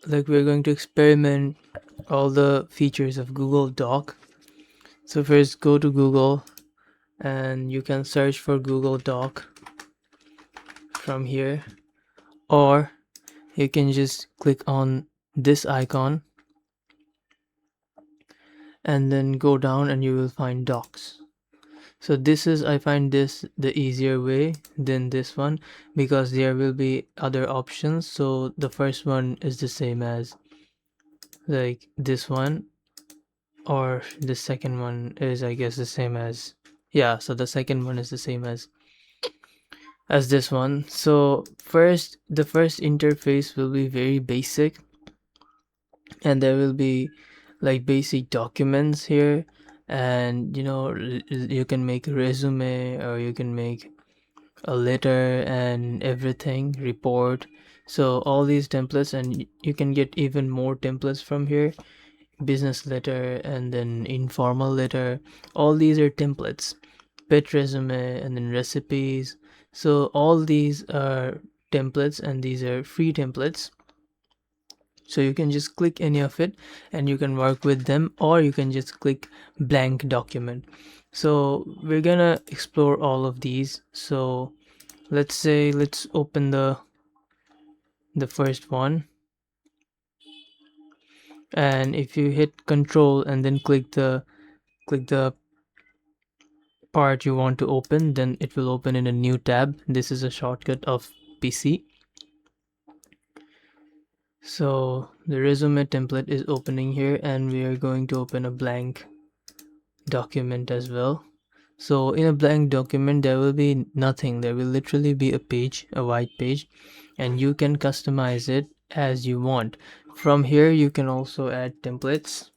like we're going to experiment all the features of Google Doc. So first go to Google and you can search for Google Doc from here, or you can just click on this icon and then go down and you will find Docs. So this is, I find this the easier way than this one, because there will be other options. So the first one is the same as like this one, or the second one is, I guess, the same as, yeah, so the second one is the same as this one. So first, the first interface will be very basic, and there will be like basic documents here, and you can make a resume, or you can make a letter and everything, report. So all these templates, and you can get even more templates from here: business letter, and then informal letter. All these are templates. Pet resume, and then recipes. So all these are templates, and these are free templates. So you can just click any of it and you can work with them, or you can just click blank document. So we're gonna explore all of these. So let's open the first one, and if you hit control and then click the part you want to open, then it will open in a new tab. This is a shortcut of PC. So the resume template is opening here, and we are going to open a blank document as well. So in a blank document there will be nothing. There will literally be a page, a white page, and you can customize it as you want. From here you can also add templates.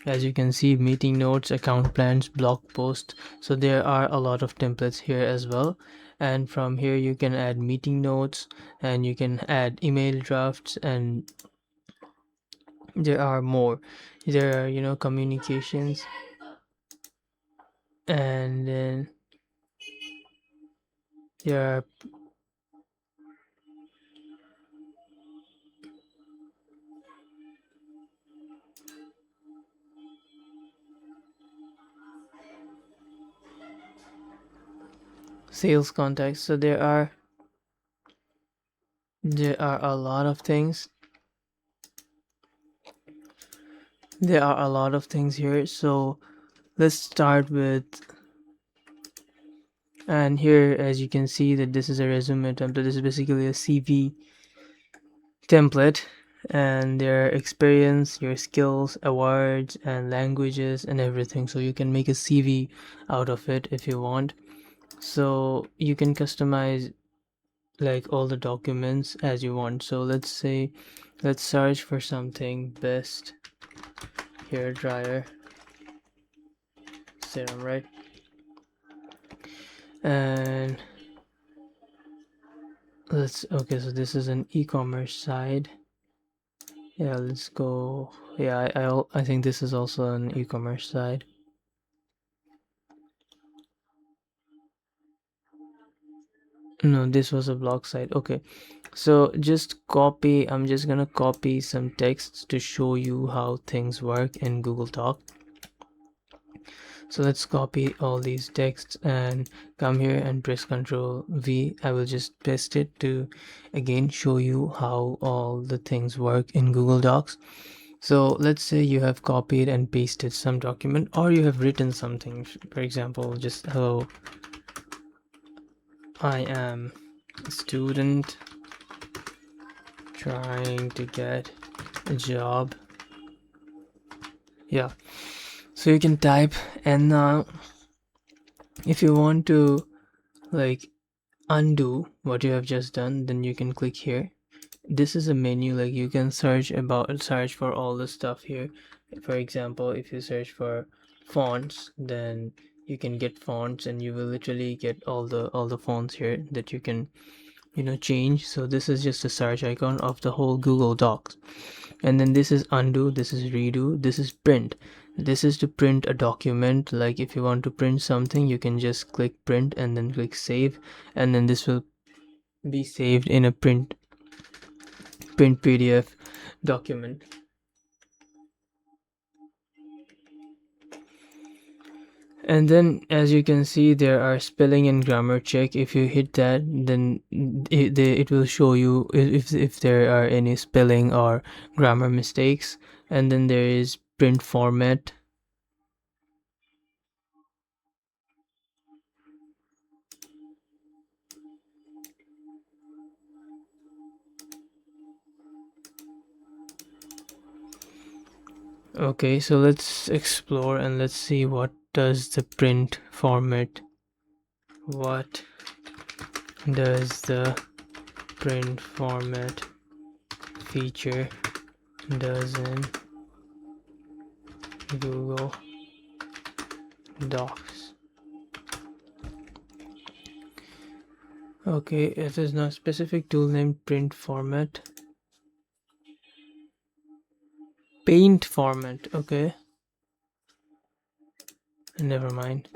As you can see, meeting notes, account plans, blog post. So there are a lot of templates here as well. And from here you can add meeting notes, and you can add email drafts, and there are more. There are communications, and then there are sales contacts. So there are a lot of things. There are a lot of things here. So let's start with, and here as you can see that this is a resume template. This is basically a CV template, and their experience, your skills, awards, and languages, and everything. So you can make a CV out of it if you want. So you can customize like all the documents as you want. So let's search for something: best hair dryer serum, right? And okay, so this is an e-commerce side. Yeah, let's go. Yeah, I think this is also an e-commerce side. No, this was a blog site. Okay, so I'm just gonna copy some texts to show you how things work in Google Doc. So let's copy all these texts and come here and press Ctrl V. I will just paste it to again show you how all the things work in Google Docs. So let's say you have copied and pasted some document, or you have written something. For example, just hello, I am a student trying to get a job. Yeah, so you can type, and now if you want to like undo what you have just done, then you can click here. This is a menu, like you can search for all the stuff here. For example, if you search for fonts, then you can get fonts, and you will literally get all the fonts here that you can change. So this is just a search icon of the whole Google Docs. And then this is undo, this is redo, this is print. This is to print a document. Like if you want to print something, you can just click print and then click save, and then this will be saved in a print PDF document. And then as you can see, there are spelling and grammar check. If you hit that, then it will show you if there are any spelling or grammar mistakes. And then there is print format. Okay, so let's explore and let's see what does the print format. What does the print format feature does in Google Docs? Okay, it is not specific tool named print format. Paint format, okay. Never mind.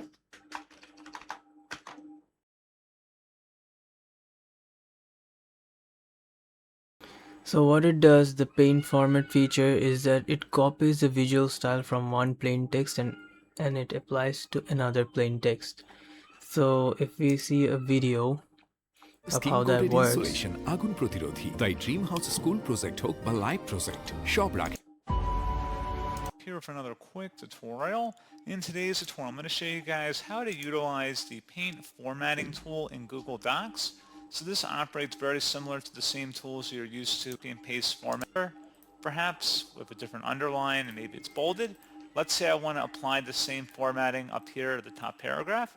So what it does, the paint format feature, is that it copies the visual style from one plain text and it applies to another plain text. So if we see a video of how that works. Insulation আগুন প্রতিরোধী তাই dream house school project হোক বা live project সব রাখে Here for another quick tutorial. In today's tutorial, I'm going to show you guys how to utilize the paint formatting tool in Google Docs. So this operates very similar to the same tools you're used to, copy and paste formatter, perhaps with a different underline and maybe it's bolded. Let's say I want to apply the same formatting up here at the top paragraph.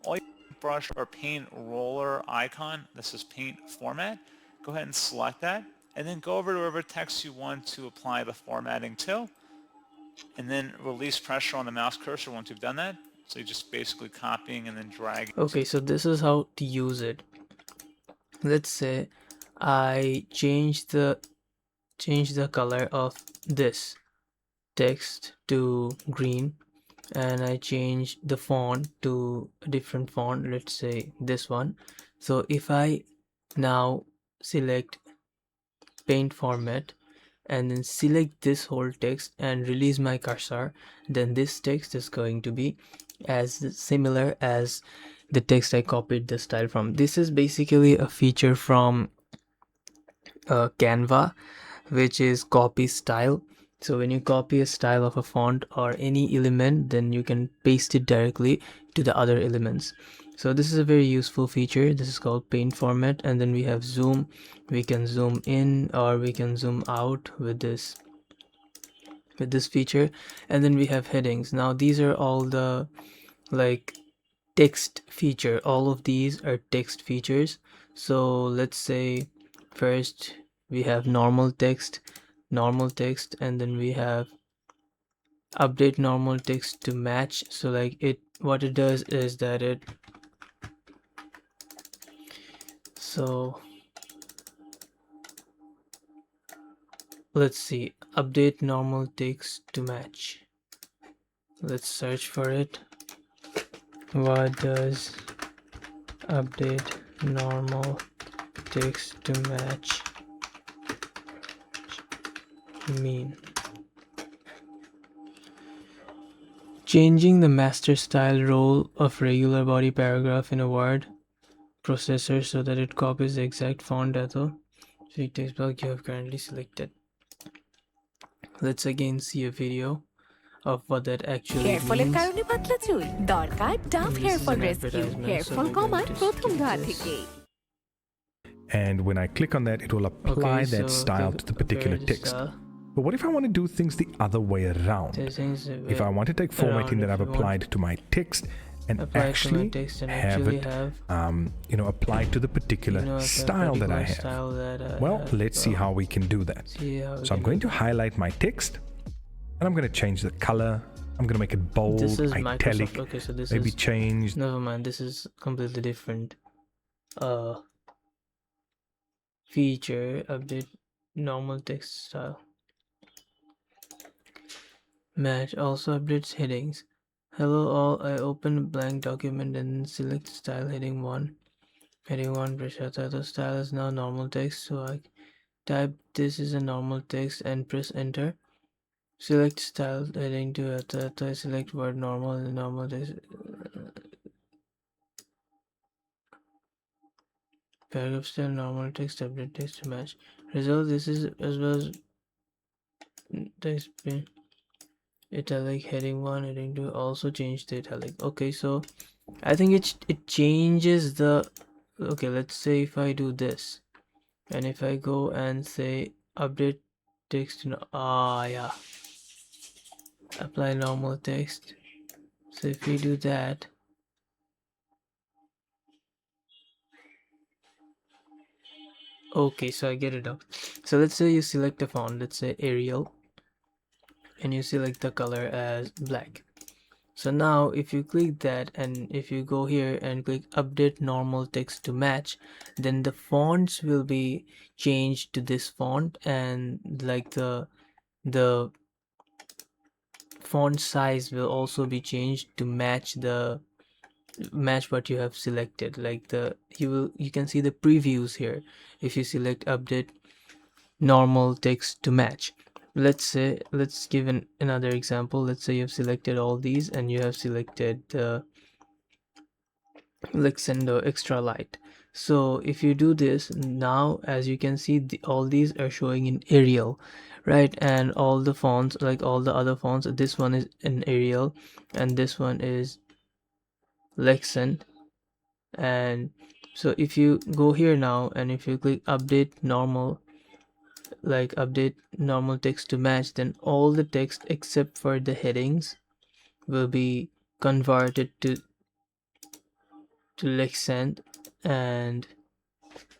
All you brush or paint roller icon that says paint format. Go ahead and select that and then go over to whatever text you want to apply the formatting to. And then release pressure on the mouse cursor once you've done that. So you're just basically copying and then dragging. Okay, so this is how to use it. Let's say I change the color of this text to green, and I change the font to a different font, let's say this one. So if I now select paint format and then select this whole text and release my cursor, then this text is going to be as similar as the text I copied the style from. This is basically a feature from Canva, which is copy style. So when you copy a style of a font or any element, then you can paste it directly to the other elements. So this is a very useful feature. This is called paint format. And then we have zoom. We can zoom in or we can zoom out with this feature. And then we have headings. Now these are all the like text feature. All of these are text features. So let's say first we have normal text, and then we have update normal text to match. So like what it does is that let's see, update normal text to match. Let's search for it. What does update normal text to match mean? Changing the master style role of regular body paragraph in a word processor so that it copies the exact font data to the text block you have currently selected. Let's again see a video of what that actually hair ফলের means. কারণে পাতলা চুল দরকার Dove This hair is fall an rescue advertisement, hair so fall we're কমার going to প্রথম skip ধারা this. থেকেই and when I click on that it will apply Okay, that so style to the particular compare the text. style. But what if I want to do things the other way around? There's things If I want to take formatting that I've applied to my text and actually have it applied to the particular style that I have. Well, let's see how we can do that. So I'm going to highlight my text and I'm going to change the color. I'm going to make it bold, this is italic, Microsoft. Okay, so this maybe is change. never mind, this is completely different feature. Update normal text style match also updates headings. Hello all, I open a blank document and select style heading 1. Heading 1, pressure title style is now normal text, so I type this is a normal text and press enter. Select style, heading 2, select word normal and normal text. Paragraph style, normal text, update text to match. Result, this is as well as text italic. Heading 1, heading 2, also change the italic. Okay, so I think it changes the, okay, let's say if I do this and if I go and say update text, yeah, apply normal text. So if we do that, okay, so I get it up. So let's say you select a font, let's say Arial, and you select the color as black. So now if you click that and if you go here and click update normal text to match, then the fonts will be changed to this font, and like the font size will also be changed to match what you have selected. Like you can see the previews here if you select update normal text to match. Let's give another example. Let's say you've selected all these and you have selected the Lexendo extra light. So if you do this now, as you can see, all these are showing in Arial, right? And all the fonts, like all the other fonts, this one is in Arial and this one is Lexend. And so if you go here now and if you click update normal, like update normal text to match, then all the text except for the headings will be converted to Lexend. And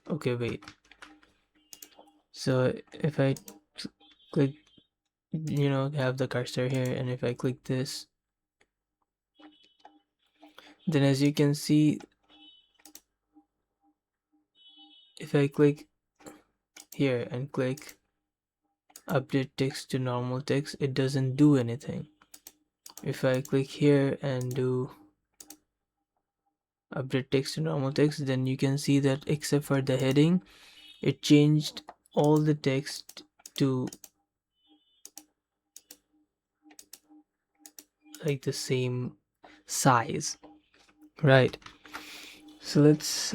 okay, wait, so if I click, have the cursor here, and if I click this, then as you can see, if I click here and click update text to normal text, it doesn't do anything. If I click here and do update text to normal text, then you can see that except for the heading, it changed all the text to like the same size, right? So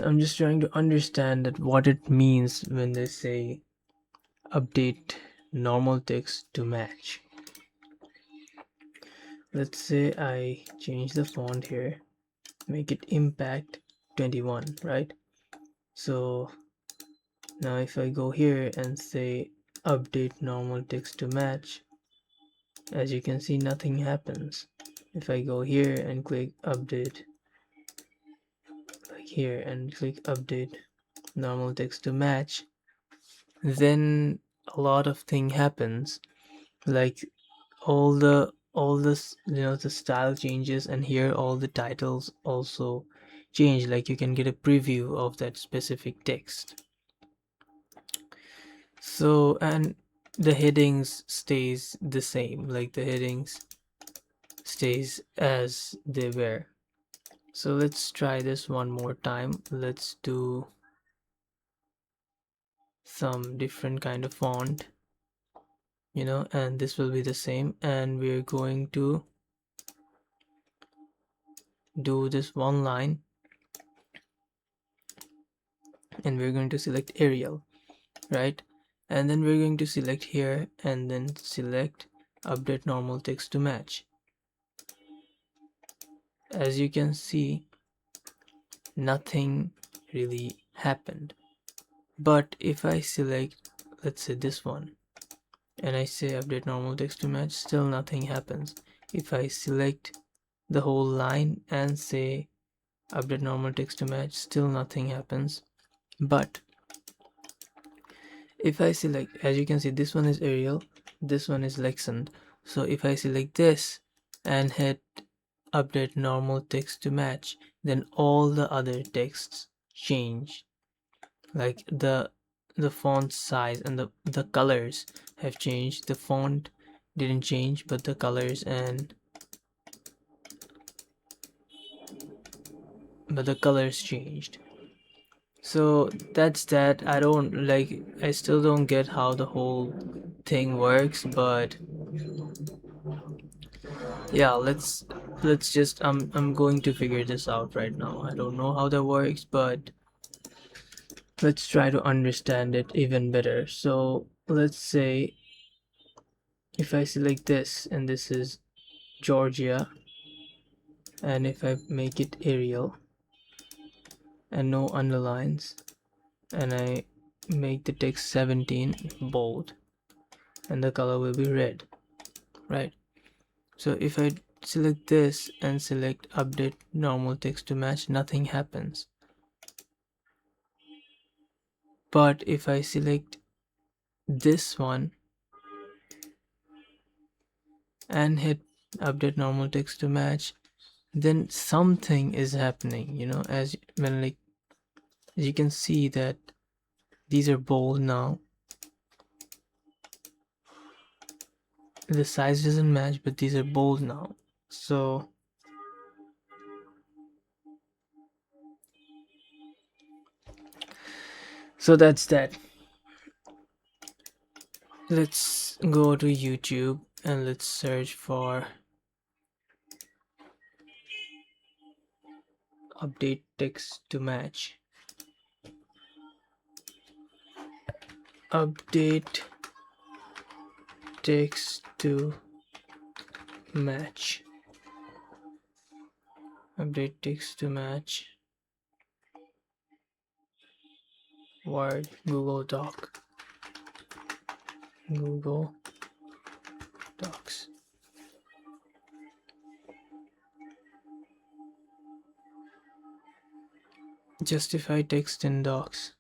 I'm just trying to understand that what it means when they say update normal text to match. Let's say I change the font here, make it impact 21, right? So now if I go here and say update normal text to match, as you can see, nothing happens. If I go here and click update, like here, and click update normal text to match, then a lot of thing happens. Like all this, the style changes, and here all the titles also change. Like you can get a preview of that specific text. So, and the headings stays the same, like the headings stays as they were. So let's try this one more time. Let's do some different kind of font, and this will be the same, and we're going to do this one line, and we're going to select Arial, right? And then we're going to select here and then select update normal text to match. As you can see, nothing really happened. But if I select, let's say this one, and I say update normal text to match, still nothing happens. If I select the whole line and say update normal text to match, still nothing happens. But if I select, as you can see, this one is Arial, this one is Lexand. So if I select this and hit update normal text to match, then all the other texts change. Like the font size and the colors have changed. The font didn't change, but the colors changed. So that's that. I still don't get how the whole thing works, but yeah, let's just I'm going to figure this out right now. I don't know how that works, but let's try to understand it even better. So let's say if I select this, and this is Georgia, and if I make it Arial and no underlines, and I make the text 17 bold, and the color will be red, right? So if I select this and select update normal text to match, nothing happens. But if I select this one and hit update normal text to match, then something is happening, you know, as you can see that these are bold now. The size doesn't match, but these are bold now. So that's that. Let's go to YouTube and let's search for update text to match. Update text to match. Update text to match. Word, Google Doc. Google Docs. Justify text in docs.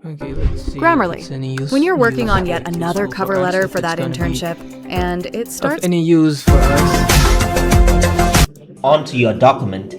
Okay, let's see. Grammarly. When you're working on yet another cover letter for that internship, and it starts of any use for us onto your document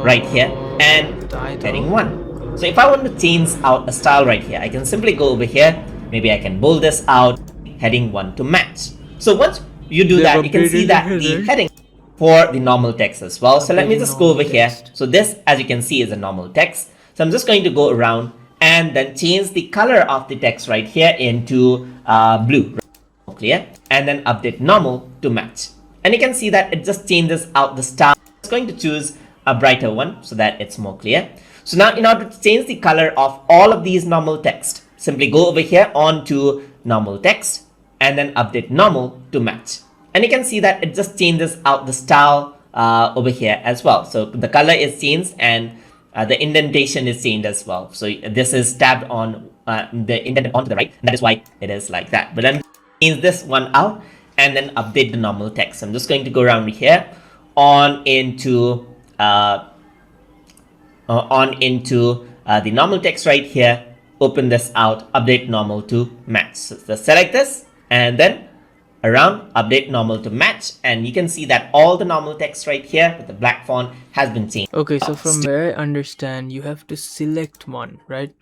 right here and heading 1. So if I want to change out a style right here, I can simply go over here. Maybe I can bold this out, heading 1 to match. So once you do that, you can see that the heading for the normal text as well. So let me just go over here. So this, as you can see, is a normal text. So I'm just going to go around and then change the color of the text right here into blue, clear, and then update normal to match. And you can see that it just changes out the style. I'm going to choose a brighter one so that it's more clear. So now in order to change the color of all of these normal text, simply go over here onto normal text and then update normal to match. And you can see that it just changes out the style over here as well. So the color is changed and the indentation is changed as well. So this is tabbed on the indented onto the right. That is why it is like that. But let me change this one out and then update the normal text. I'm just going to go around here on into the normal text right here. Open this out, update normal to match. So just select this and then around update normal to match, and you can see that all the normal text right here with the black font has been changed. Okay, so from where I understand, you have to select one, right?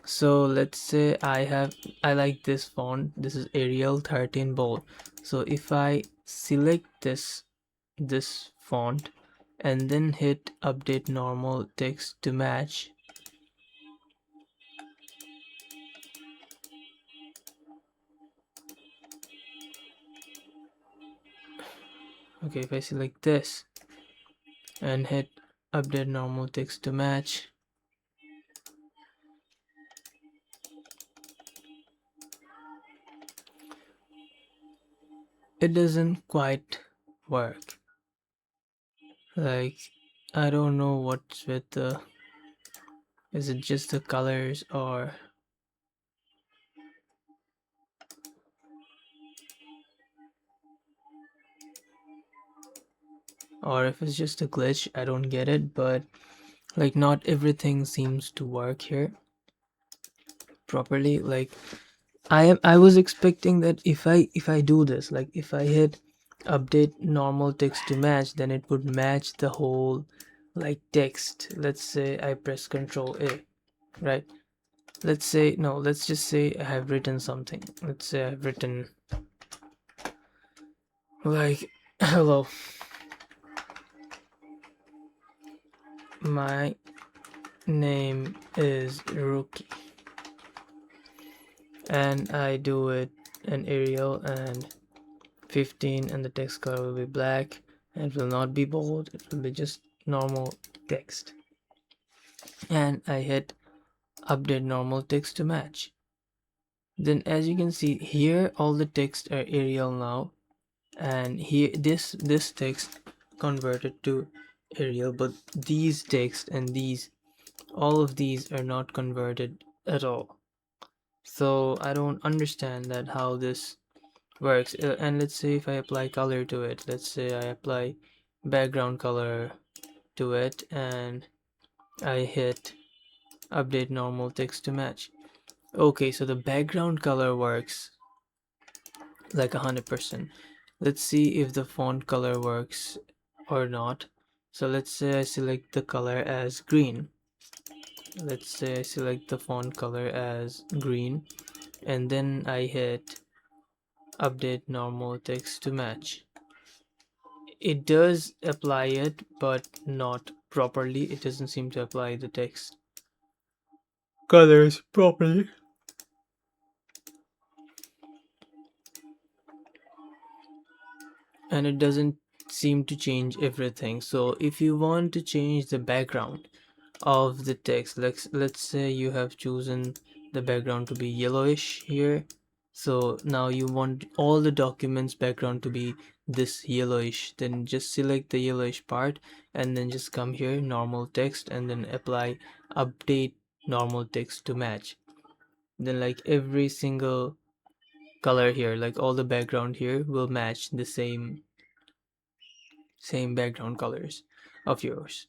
So let's say I like this font. This is Arial 13 bold. So if I select this font and then hit update normal text to match, okay, if I select this and hit update normal text to match, it doesn't quite work. Like, I don't know what's with the, is it just the colors or if it's just a glitch. I don't get it, but like not everything seems to work here properly. Like I was expecting that if I do this, like if I hit update normal text to match, then it would match the whole like text. Let's say I press Control A, right? Let's say, no, let's just say I have written something. Let's say I've written like Hello, my name is Rookie, and I do it in Arial and 15, and the text color will be black, and it will not be bold, it will be just normal text. And I hit update normal text to match. Then as you can see here, all the text are Arial now, and here this text converted to Arial, but these text and these, all of these are not converted at all. So I don't understand that how this works. And let's say if I apply color to it, let's say I apply background color to it, and I hit update normal text to match. Okay, so the background color works like 100%. Let's see if the font color works or not. So let's say I select the color as green. Let's say I select the font color as green, and then I hit update normal text to match. It does apply it, but not properly. It doesn't seem to apply the text colors properly. And it doesn't seem to change everything. So if you want to change the background of the text, let's say you have chosen the background to be yellowish here, so now you want all the documents background to be this yellowish, then just select the yellowish part and then just come here normal text and then apply update normal text to match. Then like every single color here, like all the background here will match the same background colors of yours.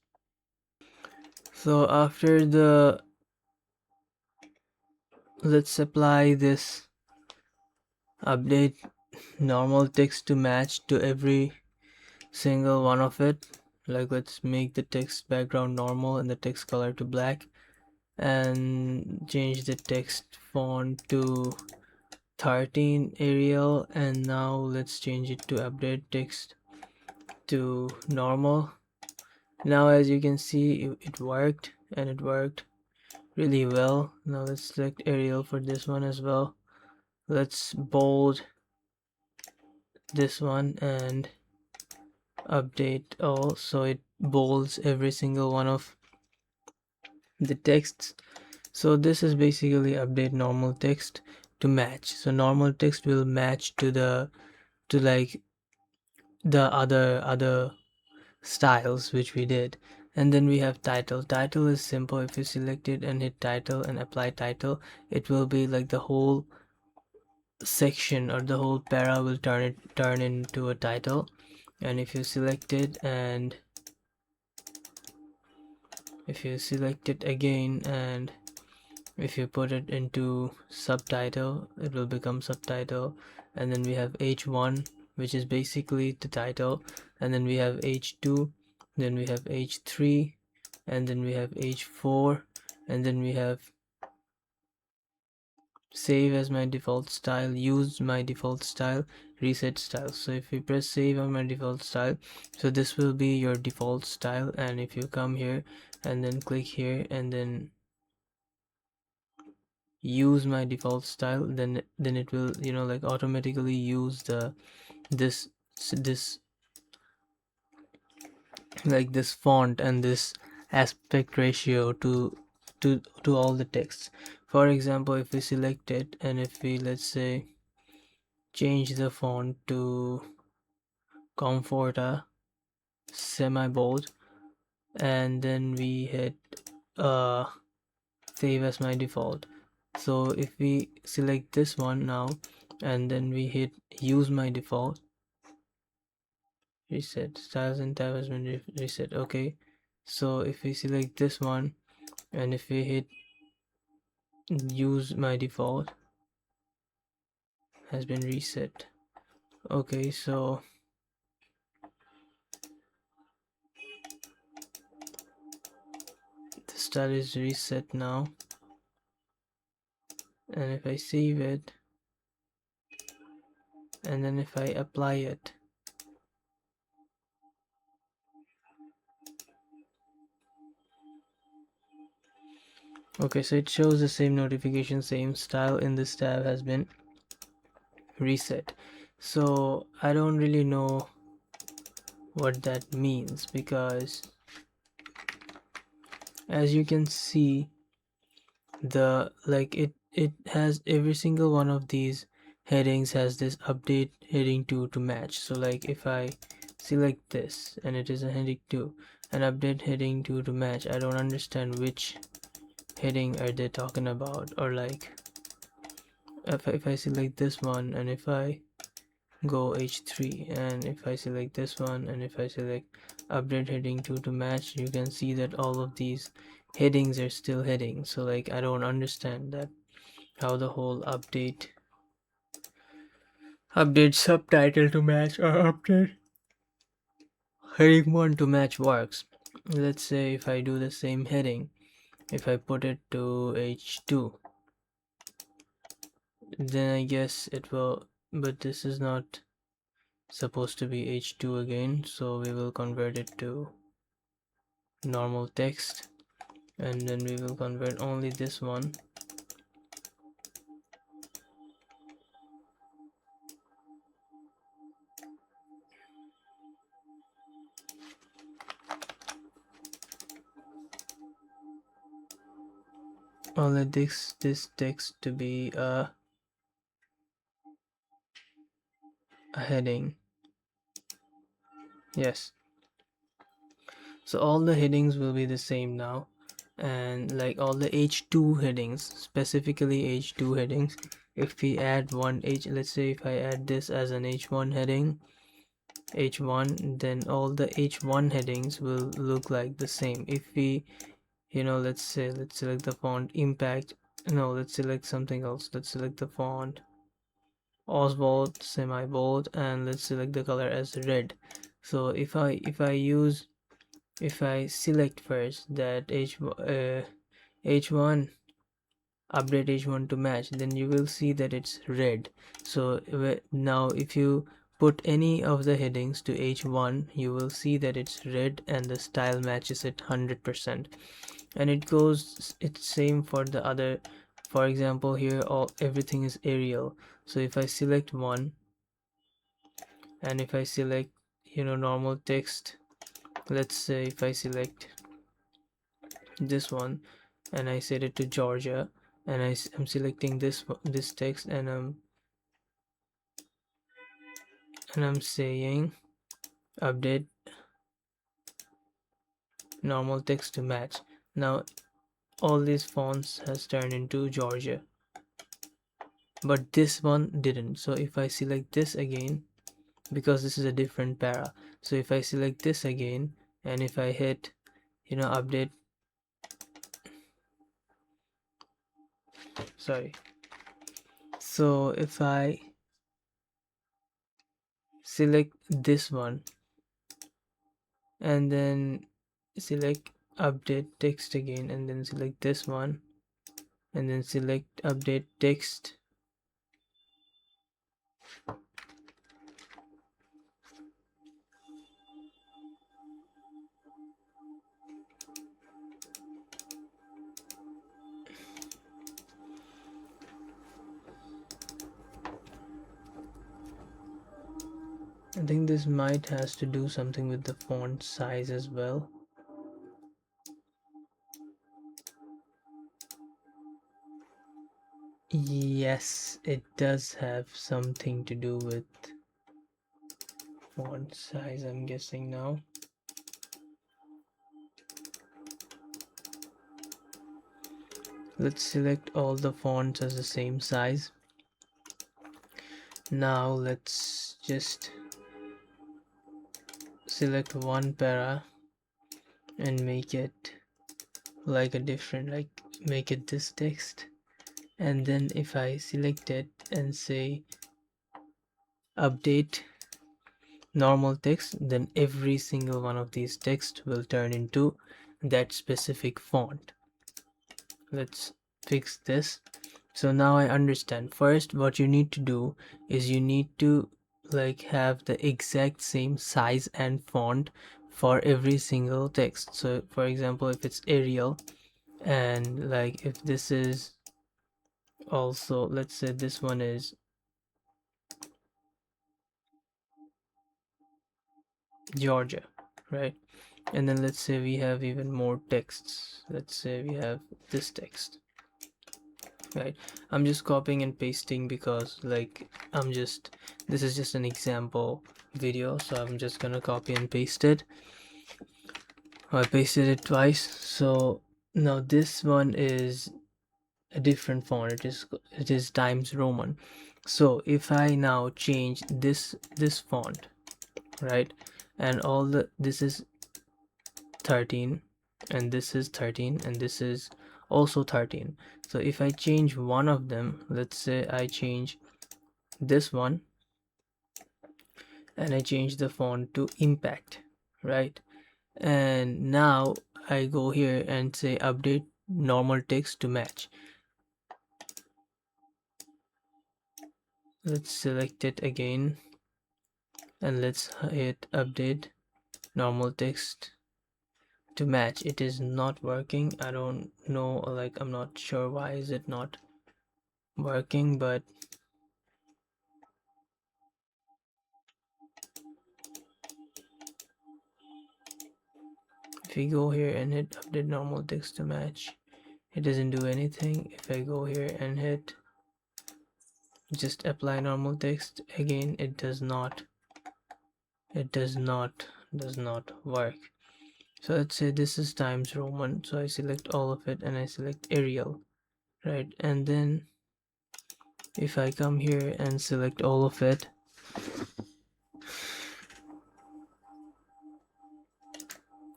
So after the, let's apply this update normal text to match to every single one of it. Like let's make the text background normal and the text color to black, and change the text font to 13 Arial, and now let's change it to update text to normal. Now as you can see, it worked, and it worked really well. Now let's select Arial for this one as well. Let's bold this one and update all, so it bolds every single one of the texts. So this is basically update normal text to match. So normal text will match to the like the other styles which we did. And then we have title. Title is simple. If you select it and hit title and apply title, it will be like the whole section or the whole para will turn into a title. And if you select it and if you select it again and if you put it into subtitle, it will become subtitle. And then we have h1, which is basically the title, and then we have h2, then we have h3, and then we have h4, and then we have save as my default style, use my default style, reset style. So if we press save on my default style, so this will be your default style. And if you come here and then click here and then use my default style, then it will, you know, like automatically use the this like this font and this aspect ratio to all the texts. For example, if we select it and if we, let's say, change the font to Comforta semi bold, and then we hit save as my default. So if we select this one now and then we hit use my default, reset styles and tab has been reset. Okay, so if we select this one and if we hit use my default, has been reset. Okay, so the style is reset now, and if I save it and then if I apply it, Okay, so it shows the same notification, same style in this tab has been reset. So I don't really know what that means, because as you can see, the it has every single one of these headings has this update heading 2 to match. So like if I select this and it is a heading 2 and update heading 2 to match, I don't understand which heading are they talking about. Or like if I select this one and if I go H3 and if I select this one and if I select update heading 2 to match, you can see that all of these headings are still headings. So like I don't understand that, how the whole update subtitle to match or update heading 1 to match works. Let's say if I do the same heading, if I put it to H2, then I guess it will, but this is not supposed to be H2 again, so we will convert it to normal text, and then we will convert only this one. I'll let this text to be a heading. Yes, so all the headings will be the same now, and like all the H2 headings, specifically H2 headings, if we add one let's say if I add this as an H1 heading, H1, then all the H1 headings will look like the same. If we, let's select the font impact, no, let's select something else. Let's select the font Oswald semi-bold, and let's select the color as red. So if I select first that H1 update H1 to match, then you will see that it's red. So now if you put any of the headings to H1, you will see that it's red and the style matches it 100%. And it's same for the other. For example, here everything is Arial. So if I select one and if I select normal text, let's say if I select this one and I set it to Georgia, and I'm selecting this text, and I'm saying update normal text to match. Now all these fonts has turned into Georgia, but this one didn't. So if I select this again, because this is a different para, so if I select this again and if I hit update, sorry, so if I select this one and then select update text again and then select this one and then select update text, I think this might has to do something with the font size as well. Yes, it does have something to do with font size, I'm guessing now. Let's select all the fonts as the same size. Now let's just select one para and make it like a different, like make it this text, and then if I select it and say update normal text, then every single one of these text will turn into that specific font. Let's fix this. So now I understand. First, what you need to do is you need to like have the exact same size and font for every single text. So for example, if it's Arial, And like if this is also, let's say this one is Georgia, right? And then let's say we have even more texts. Let's say we have this text, right? I'm just copying and pasting because like this is just an example video, so I'm just gonna copy and paste it. I pasted it twice. So now this one is a different font. It is Times Roman. So if I now change this font, right, and this is 13, and this is 13, and this is also 13. So if I change one of them, let's say I change this one and I change the font to Impact, right? And now I go here and say update normal text to match. Let's select it again and let's hit update normal text to match. It is not working. I don't know, like I'm not sure why is it not working, but if we go here and hit update normal text to match, it doesn't do anything. If I go here and hit just apply normal text again, it does not work. So let's say this is Times Roman, so I select all of it and I select Arial, right? And then if I come here and select all of it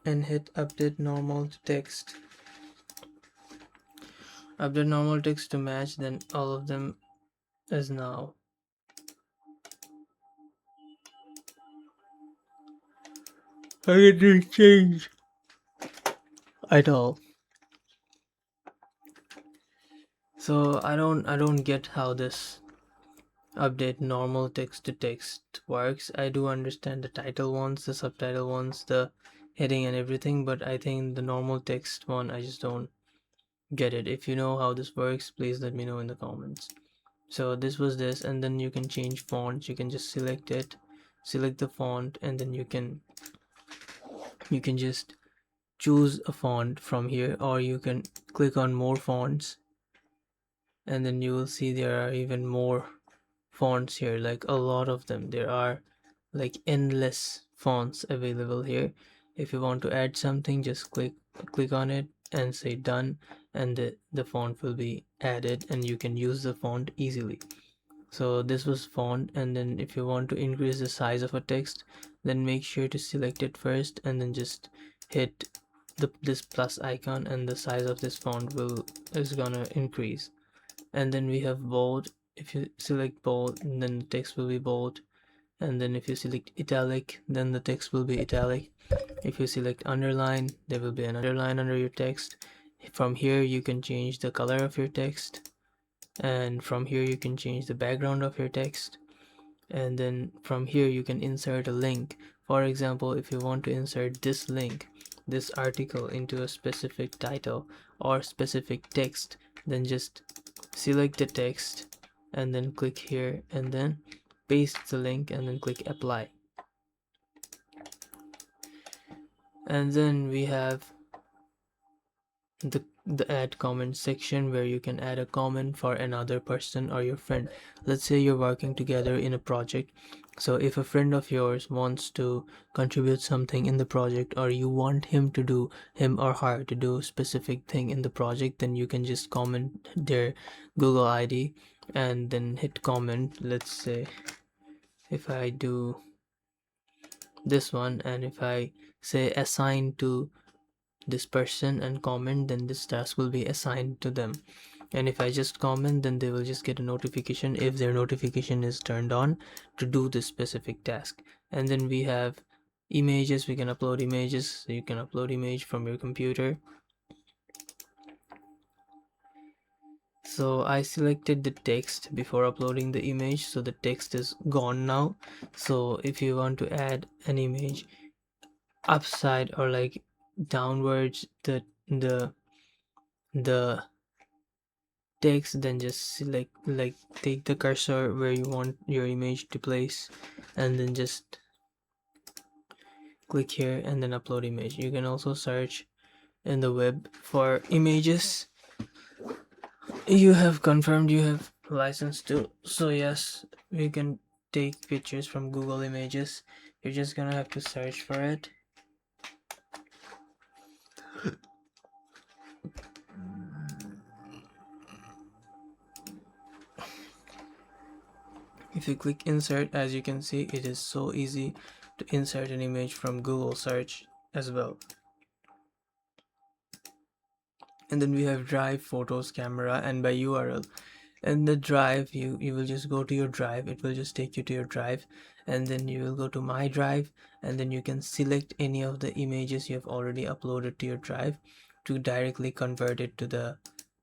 and hit update normal text to match, then all of them is now I didn't change at all. So I don't get how this update normal text to text works. I do understand the title ones, the subtitle ones, the heading and everything, but I think the normal text one I just don't get it. If you know how this works, please let me know in the comments. So this was this, and then you can change fonts. You can just select it, select the font, and then you can just choose a font from here, or you can click on more fonts, and then you will see there are even more fonts here, like a lot of them. There are like endless fonts available here. If you want to add something, just click on it and say done, and the font will be added and you can use the font easily. So this was font, and then if you want to increase the size of a text, then make sure to select it first and then just hit this plus icon, and the size of this font is gonna increase. And then we have bold. If you select bold, then the text will be bold. And then if you select italic, then the text will be italic. If you select underline, there will be an underline under your text. From here you can change the color of your text, and from here you can change the background of your text, and then from here you can insert a link. For example, if you want to insert this link, this article, into a specific title or specific text, then just select the text and then click here and then paste the link and then click apply. And then we have the add comment section, where you can add a comment for another person or your friend. Let's say you're working together in a project. So if a friend of yours wants to contribute something in the project, or you want him or her to do a specific thing in the project, then you can just comment their Google ID and then hit comment. Let's say if I do this one, and if I say assign to this person and comment, then this task will be assigned to them. And if I just comment, then they will just get a notification if their notification is turned on to do this specific task. And then we have images. We can upload images, so you can upload image from your computer. So I selected the text before uploading the image, so the text is gone now. So if you want to add an image upside or like downwards, the the text, then just select, like, take the cursor where you want your image to place, and then just click here and then upload image. You can also search in the web for images. You have confirmed you have license to, so yes, we can take pictures from Google Images. You're just gonna have to search for it. If you click insert, as you can see, it is so easy to insert an image from Google search as well. And then we have drive, photos, camera, and by URL. And the drive, you will just go to your drive. It will just take you to your drive, and then you will go to my drive, and then you can select any of the images you have already uploaded to your drive to directly convert it to the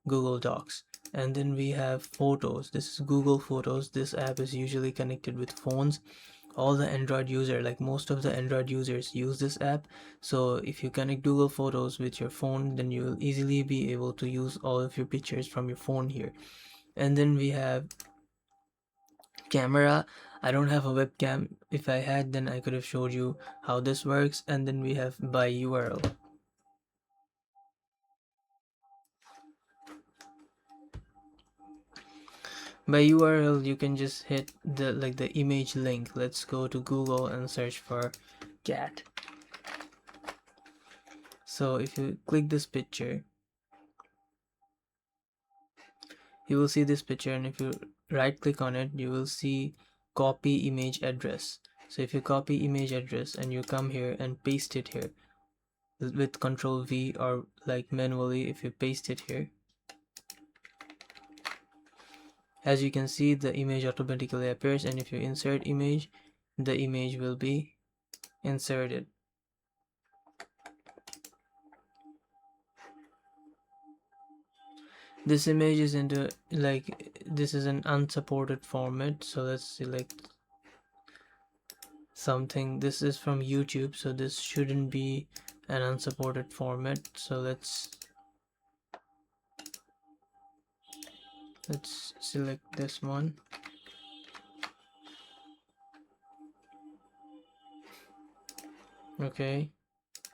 Google Docs. And then we have photos. This is Google Photos. This app is usually connected with phones. All the Android user, like most of the Android users, use this app. So if you connect Google Photos with your phone, then you will easily be able to use all of your pictures from your phone here. And then we have camera. I don't have a webcam. If I had, then I could have showed you how this works. And then we have by URL. By URL, you can just hit the image link. Let's go to Google and search for cat. So if you click this picture, you will see this picture, and if you right click on it, you will see copy image address. So if you copy image address and you come here and paste it here with Control V, or like manually, if you paste it here, as you can see, the image automatically appears, and if you insert image, the image will be inserted. This image is into, like, this is an unsupported format, so let's select something. This is from YouTube, so this shouldn't be an unsupported format. So let's select this one. Okay,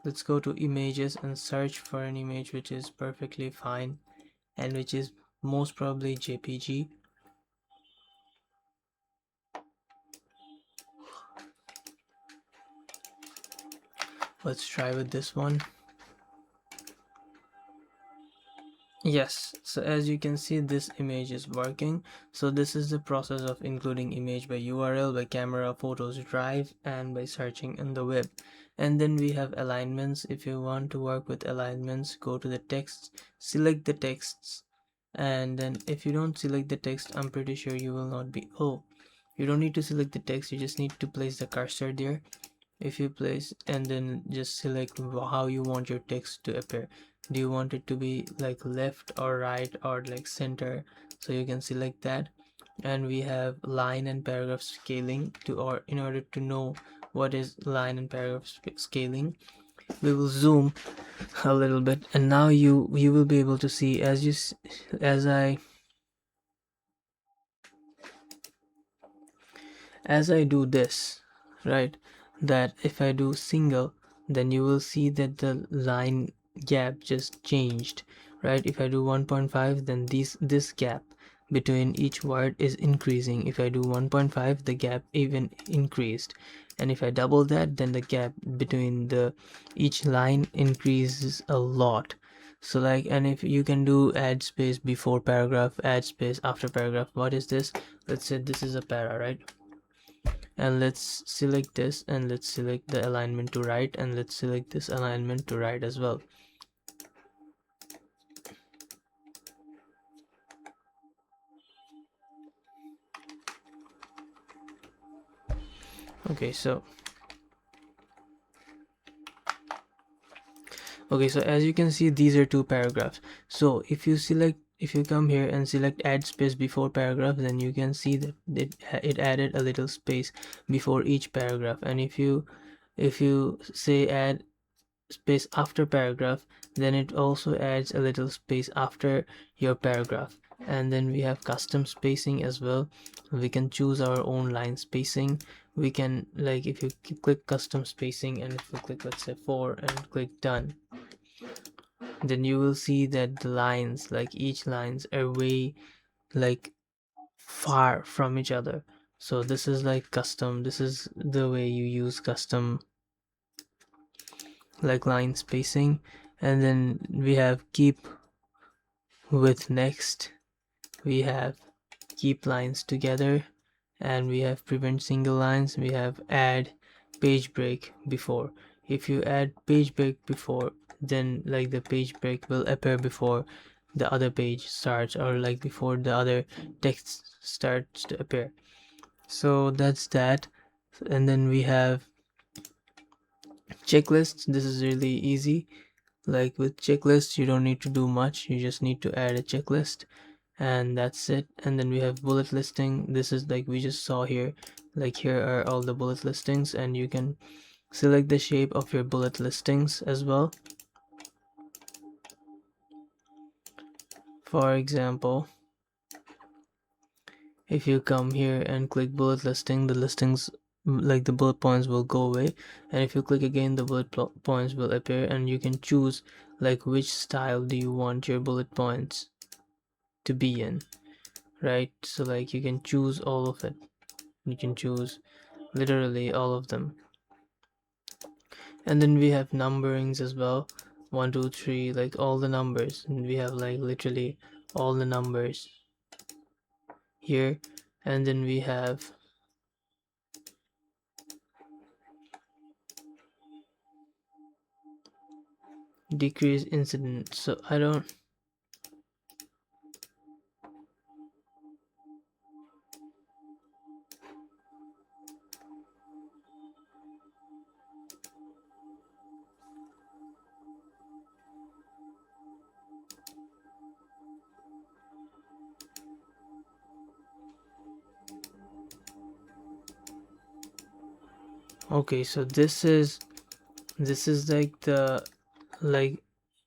let's go to images and search for an image which is perfectly fine and which is most probably JPG. Let's try with this one. Yes, so as you can see, this image is working. So this is the process of including image by URL, by camera, photos, drive, and by searching in the web. And then we have alignments. If you want to work with alignments, go to the text, select the texts, and then if you don't select the text, I'm pretty sure you will not be, you don't need to select the text, you just need to place the cursor there. If you place, and then just select how you want your text to appear. Do you want it to be like left or right or like center? So you can select that. And we have line and paragraph scaling in order to know what is line and paragraph scaling, we will zoom a little bit, and now you will be able to see, as I do this, right, that if I do single, then you will see that the line gap just changed, right? If I do 1.5, then this gap between each word is increasing. If I do 1.5, the gap even increased, and if I double that, then the gap between each line increases a lot. So like, and if you can do add space before paragraph, add space after paragraph. What is this? Let's say this is a para, right? And let's select this, and let's select the alignment to right, and let's select this alignment to right as well. Okay, so as you can see, these are two paragraphs. So if you come here and select add space before paragraph, then you can see that it added a little space before each paragraph. And if you say add space after paragraph, then it also adds a little space after your paragraph. And then we have custom spacing as well. We can choose our own line spacing. We can, like, if you click custom spacing and if you click, let's say 4 and click done, then you will see that the lines, like each lines are way like far from each other. So this is like custom, this is the way you use custom like line spacing. And then we have keep with next, we have keep lines together, and we have prevent single lines, we have add page break before. If you add page break before, then like the page break will appear before the other page starts, or like before the other text starts to appear. So that's that. And then we have checklists. This is really easy. Like with checklists, you don't need to do much, you just need to add a checklist, and that's it. And then we have bullet listing. This is like we just saw here, like here are all the bullet listings, and you can select the shape of your bullet listings as well. For example, if you come here and click bullet listing, the listings, like the bullet points, will go away, and if you click again, the bullet points will appear, and you can choose like which style do you want your bullet points to be in, right? So like you can choose all of it, you can choose literally all of them. And then we have numberings as well, 1 2 3, like all the numbers, and we have like literally all the numbers here. And then we have decrease incident. So I don't, okay, so this is like the, like,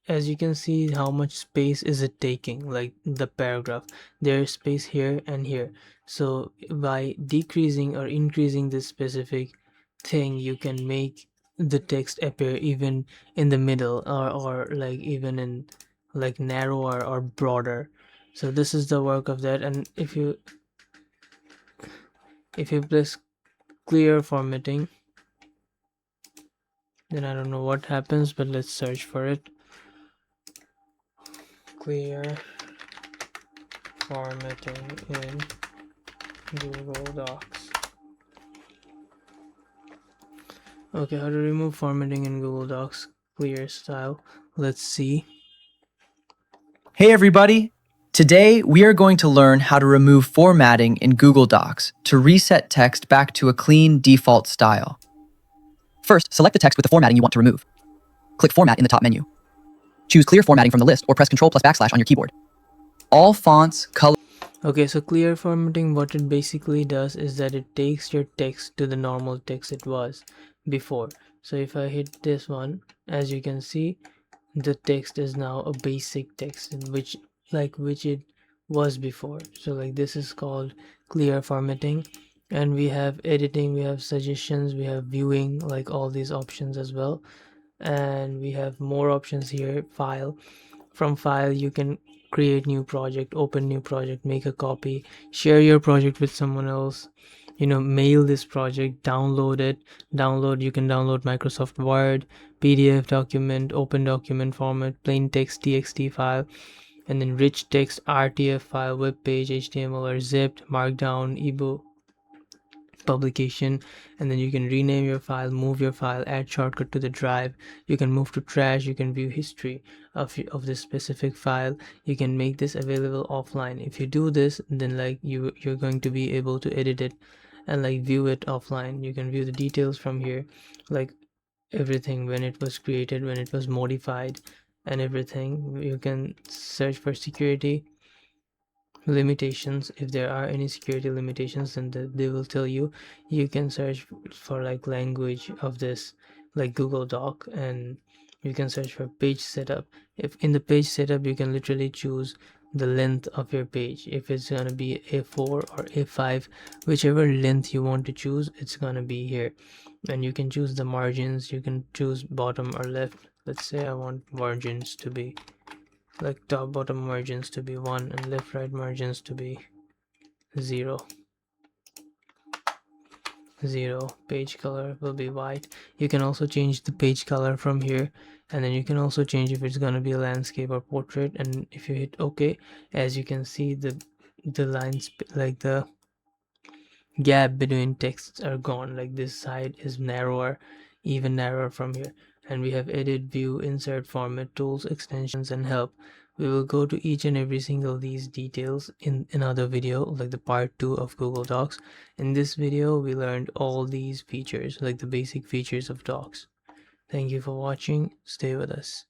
as you can see how much space is it taking, like the paragraph, there's space here and here. So by decreasing or increasing this specific thing, you can make the text appear even in the middle, or like even in like narrower or broader. So this is the work of that. And if you press clear formatting, then I don't know what happens, but let's search for it. Clear formatting in Google Docs. Okay, how to remove formatting in Google Docs, clear style. Let's see. Hey everybody! Today we are going to learn how to remove formatting in Google Docs to reset text back to a clean default style. First, select the text with the formatting you want to remove. Click Format in the top menu. Choose Clear Formatting from the list or press Ctrl plus / on your keyboard. All fonts, color. Okay, so clear formatting, what it basically does is that it takes your text to the normal text it was before. So if I hit this one, as you can see, the text is now a basic text, which it was before. So like this is called clear formatting. And we have editing, we have suggestions, we have viewing, like all these options as well. And we have more options here. File, from file you can create new project, open new project, make a copy, share your project with someone else, mail this project, download it. You can download Microsoft Word, PDF document, open document format, plain text txt file, and then rich text RTF file, web page, HTML or zipped, markdown, ebook, publication. And then you can rename your file, move your file, add shortcut to the drive, you can move to trash, you can view history of this specific file, you can make this available offline. If you do this, then like you're going to be able to edit it and like view it offline. You can view the details from here, like everything, when it was created, when it was modified, and everything. You can search for security limitations. If there are any security limitations, then they will tell you. You can search for like language of this, like Google Doc, and you can search for page setup. If in the page setup, you can literally choose the length of your page. If it's gonna be A4 or A5, whichever length you want to choose, it's gonna be here. And you can choose the margins. You can choose bottom or left. Let's say I want margins to be like top bottom margins to be 1 and left right margins to be 0. Page color will be white. You can also change the page color from here, and then you can also change if it's going to be a landscape or portrait. And if you hit OK, as you can see, the lines, like the gap between texts, are gone. Like this side is narrower, even narrower from here. And we have edit, view, insert, format, tools, extensions, and help. We will go to each and every single of these details in another video, like the part 2 of Google Docs. In this video, we learned all these features, like the basic features of Docs. Thank you for watching. Stay with us.